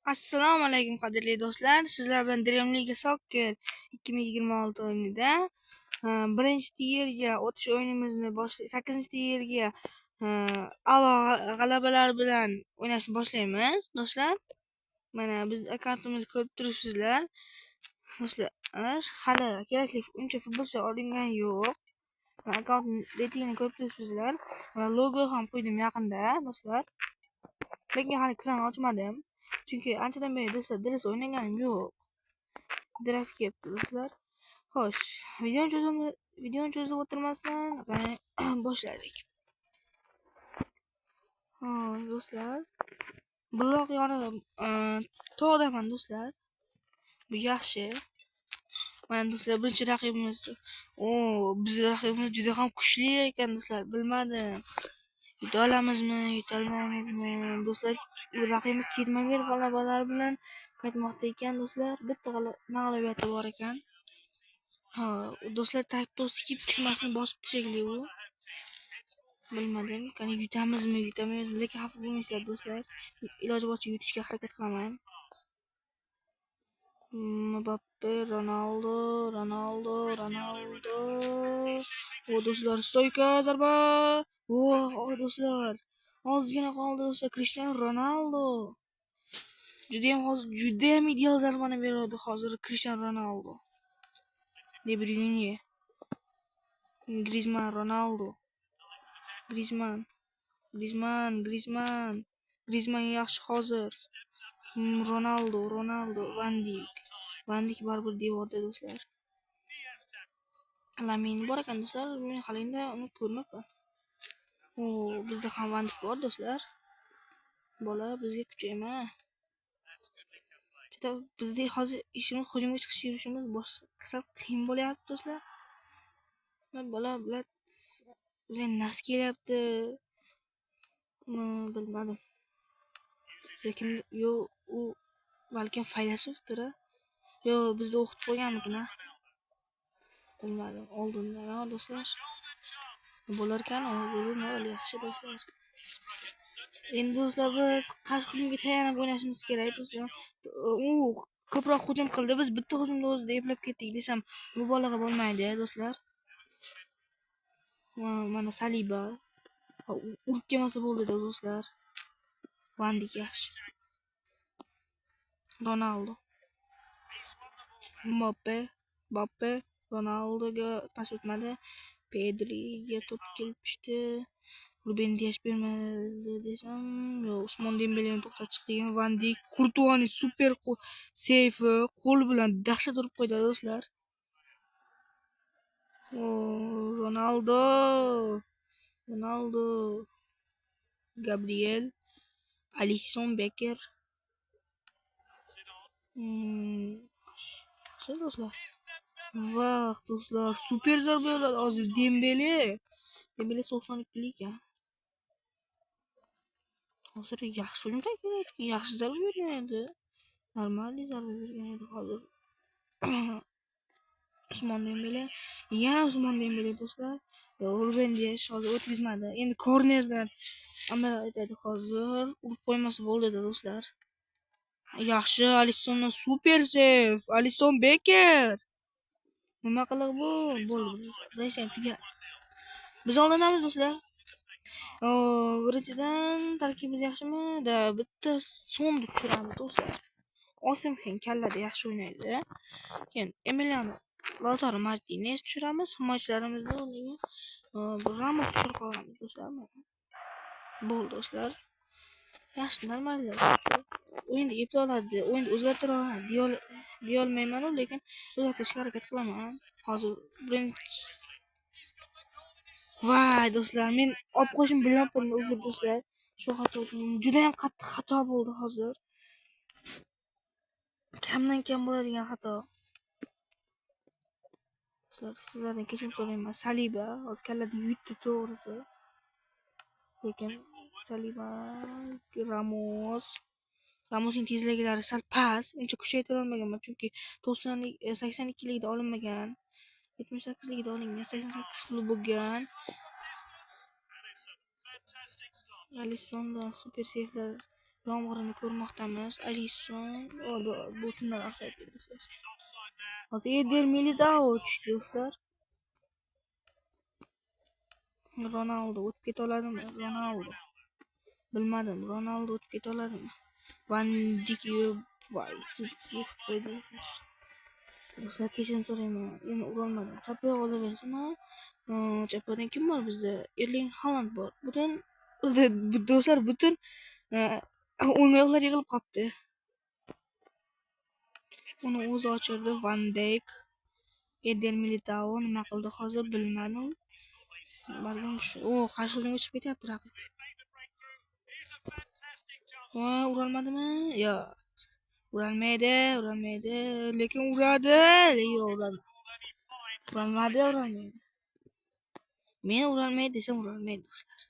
Assalomu alaykum qadrli do'stlar. Sizlar bilan Dream League Soccer 2026 o'yinida birinchi yerga o'tish o'yinimizni 8-yerga a'lo g'alabalar bilan o'ynashni boshlaymiz, do'stlar. Mana biz akkauntimizni ko'rib turibsizlar. Do'stlar, hali kerakli uncha futbolchilar olingani yo'q. Akkaunt reytingini ko'rib turibsizlar. Logo ham qo'ydim yaqinda, do'stlar. Lekin hali kran ochmadim. Çünkü anchadan beri DS o'ynaganim yo'q. Grafik yaptı do'stlar. Xo'sh, videoni cho'zib o'tirmasdan boshladik. Do'stlar, buloq yoni tog'daman do'stlar. Bu yaxshi. Mana do'stlar, birinchi raqibimiz. Bizning raqibimiz juda ham kuchli ekan do'stlar. Bilmadim. Yuta olamizmi, yutolmaymizmi? Do'stlar, raqibimiz ketmagan g'alabalar bilan qaytmoqda ekan do'stlar. Bitta mag'lubiyati bor ekan. Do'stlar, Type skip tugmasini bosibdi shekilli u. Bilmadim, qani yutamizmi, yutamaymiz, lekin xafa bo'lmaysizlar do'stlar. Iloji boricha yutishga harakat qilaman. Mbappe, Ronaldo. Do'stlar, stoyka zarba. Do'stlar. Ozgina qoldi do'stlar, Cristiano Ronaldo. Judayam ideal zarbani beradi hozir Cristiano Ronaldo. De Bruyne. Griezmann, Ronaldo. Griezmann yaxshi hozir. Ronaldo, Van Dijk baribir devorda do'stlar. Lamin bor ekan do'stlar, men halingda uni ko'rmabman. Bizda ham Van Dijk bor do'stlar. Bola bizga kuch emas. Bizda hozir ishimiz hujumga chiqish yurishimiz sal qiyin bo'lyapti do'stlar. Bola bilan nas kelyapti. Bilmadim. Lekin u balkim faylasufdir. Bizni o'qitib qo'yganmikin-a? Bilmadim. Oldindan do'stlar. Bo'larkan, yaxshi do'stlar. Endi do'stlar, biz qarshi hujumga tayanib o'ynashimiz kerak do'stlar. Ko'proq hujum qildi. Biz bitta hujumda o'zida eplab ketdik desam, mubolag'a bo'lmaydi, do'stlar. Mana Saliba. Urib kelmasa bo'ldi-da do'stlar. Van Dijk yaxshi. Ronaldo. Mbappe. Ronaldoga pas o'tmadi. Pedriga to'p kelib tushdi. Ruben Dias bermadi desam, Usmon Dembeleni to'xtatib chiqgan. Van Dijk, Kurtuani super seyfi, qo'l bilan dahshat urib qo'ydi do'stlar. Ronaldo. Gabriel, Alisson Becker. Yaxshi do'stlar. Do'stlar, super zarba yo'lladi hozir Dembele 92lik ekan. Hozir yaxshi hujum tayyorlaydi, yaxshi zarba bergan edi. Normal zarba bergan edi hozir. Usmon Dembele do'stlar. Ruben Dias hozir o'tkazmadi. Endi kornerdan amal etadi hozir. Urib qo'ymasa bo'ldi-da do'stlar. Yaxshi, Alissondan super save. Alisson Becker. Nima qiliq bu? Bo'ldi. Birinchi tugadi. Biz oldinamiz do'stlar. Birinchidan tarkibimiz yaxshimi? Bitta so'mni tushiramiz do'stlar. Osimhen kallada yaxshi o'ynaydi. Keyin Emiliano Lautaro Martinez tushiramiz. Himoyachilarimizda o'rniga Ramos tushirib qolamiz do'stlar. Bo'ldi do'stlar. Yaxshi, normal. O'yinda eplay oladi, o'yinni o'zgartira oladi. Deyolmayman, lekin o'zgartirishga harakat qilaman. Hozir birinchi. Voy do'stlar, men olib qo'yishim bilmabman, uzr do'stlar. Shu xato uchun juda ham qattiq xato bo'ldi hozir. Kamdan kam bo'ladigan xato. Do'stlar, sizlardan kechirim so'rayman. Saliba hozir kallada yutdi to'g'risi. Lekin Saliba, Ramosning tezliklari sal past, uncha kuchaytira olmaganman, chunki 82ligida olinmagan. 78ligida olingan, 88 puli bo'lgan. Alissondan super seyflar. yomg'irini ko'rmoqdamiz. Alisson bu tundan offside do'stlar. Hozir Eder Militao tushdi do'stlar. Ronaldo o'tib keta oladimi? Ronaldo. Bilmadim, Ronaldo o'tib keta oladimi? Van Dijk voy super qo'ydi do'stlar. Do'stlar kechirim so'rayman. Endi urolmadim. Chapga olaversana. Chapdan kim bor bizda? Erling Haaland bor. Do'stlar butun o'yingoqlar yig'ilib qolibdi. Uni o'zi ochirdi. Van Dijk, Eder Militao nima qildi hozir bilmadim. Balkim shu. Qarshi hujumga chiqib ketyapti raqib. Urolmadimi? Yo'q. Urolmaydi. Lekin uradi. Urolmaydi. Men urolmaydi desam urolmaydi do'stlar.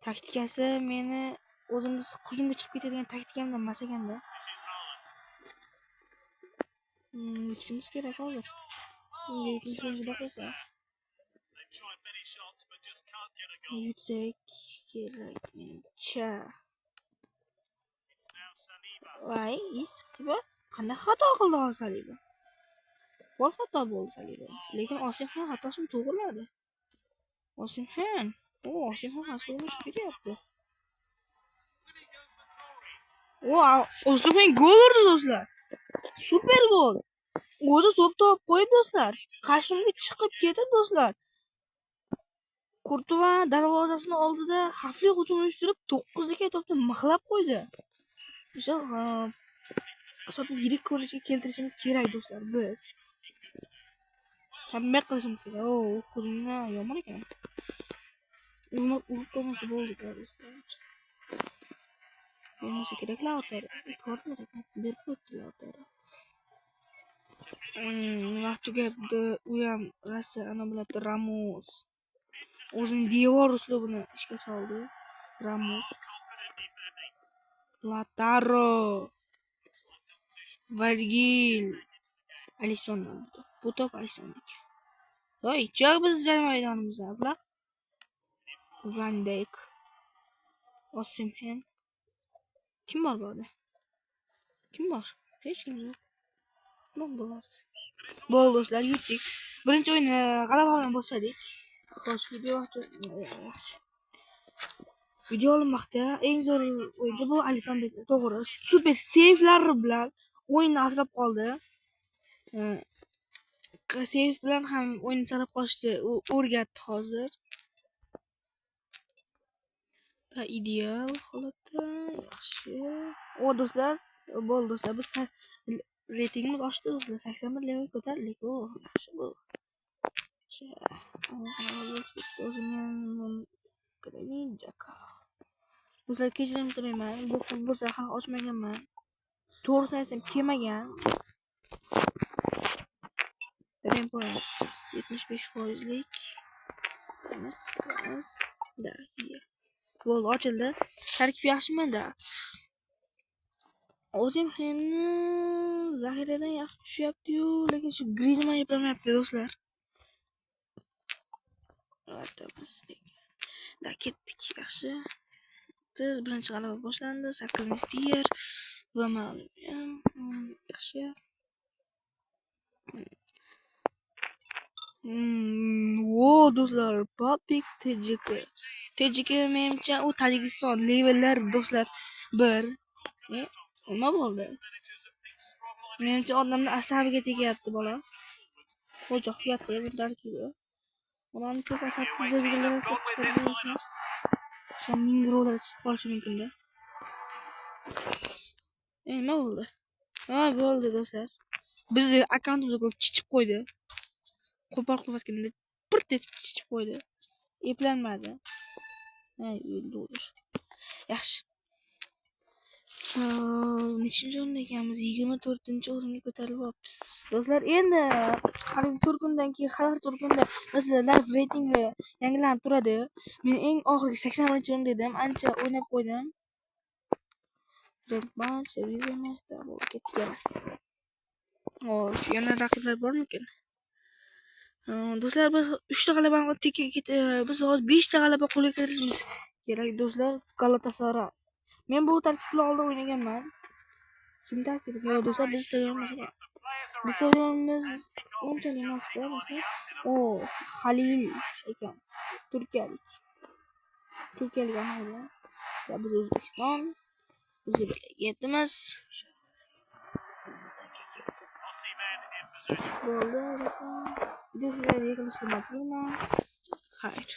Taktikasi meni o'zimni hujumga chiqib ketadigan taktikamdan emas ekanda. Yutishimiz kerak hozir. 7-daqiqa. Yutsak kerak menimcha. Voy, Saliba qanday xato qildi Saliba? Bol xato bo'ldi Saliba. Lekin Osimhen xatosini to'g'riladi. Osimhen asosiy ketyapti. Osimhen gol urdi do'stlar. Super gol. O'zi to'p topib qo'yib do'stlar. Qarshimga chiqib ketdi do'stlar. Kurtuva darvozasini oldida xavfli hujum uyushtirib 9-ga to'pni mixlab qo'ydi. O'sha hisobni yirik ko'rinishga keltirishimiz kerak do'stlar biz. Comeback qilishimiz kerak. Hujumni yomon ekan. Urib qo'ymasa bo'ldi do'stlar. Bermasa kerak Lautaro. Berib qo'yibdi Lautaro. Vaqt tugabdi. U ham Rossiya ana biladi Ramos. O'zining devor uslubini ishga soldi. Ramos. Lautaro. Virgil. Alisson. Bu top Alissonniki. Voy, chiq biz jarima maydonimizdan, bular. Van Dijk. Osimhen. Kim bor bu yerda? Kim bor? Hech kim yo'q. Nima bo'lardi? Bo'ldi do'stlar, yutdik. Birinchi o'yinni g'alaba bilan boshladik. Xo'sh, video olinmoqda. Eng zo'r o'yinchi bu Alisson. To'g'ri, super seyflar bilan o'yinni asrab qoldi. Seyf bilan ham o'yinni saqlab qolishni o'rgatdi hozir. Ideal holatda yaxshi. Do'stlar, bo'ldi do'stlar. Biz reytingimiz oshdi do'stlar. 81 level ko'tarildik. Yaxshi bu. Do'stlar, kechirim so'rayman. Bu futbolda hali ochmaganman. To'g'risini aytsam kelmagan. Tempo 75%lik. Da, bo'ldi, ochildi. Tarkib yaxshimi-da? Osimhenni zaxiradan yaxshi tushyapti-yu, lekin shu Griezmann eplamayapti do'stlar. Da ketdik, yaxshi. Biz birinchi g'alaba boshlandi. 8-yer va mag'lubiyat. Yaxshi. Do'stlar, Papik TJK menimcha u Tojikiston levellar do'stlar. Nima bo'ldi? Menimcha odamni asabiga tegyapti bola. Xo'ja xiyat qilib tarkibi. Ularni ko'p asab buzadiganlar ko'p chiqarib Shu mingrolar chiqib qolishi mumkin-da. Nima bo'ldi? Bo'ldi do'stlar. Bizni akkauntimizga ko'p chichib qo'ydi. Qo'pol qilayotganda pirt etib chichib qo'ydi. Eplanmadi. O'ldir. Yaxshi. Nechinchi o'rinda ekanmiz? 24-o'ringa ko'tarilyapmiz. Do'stlar, endi har 4 kundan keyin masalan live reytingi yangilanib turadi. Men eng oxirgi 81-o'rinda edim. Ancha o'ynab qo'ydim. Yana raqiblar bormikan? Do'stlar, biz 3 ta g'alabani biz hozir 5 ta g'alaba qo'lga kiritishimiz kerak do'stlar. Galatasaray Men bu tarkib bilan oldin o'ynaganman. Kim tarkibi? Yo'q do'stlar, biz Instagramimiz unchalik emasda, do'stlar. O, Halil ekan. Turkiyalik aholi. Biz O'zbekiston yetimiz. Bo'ldi do'stlar. Videolarga yig'ilishga majburman. Xayr.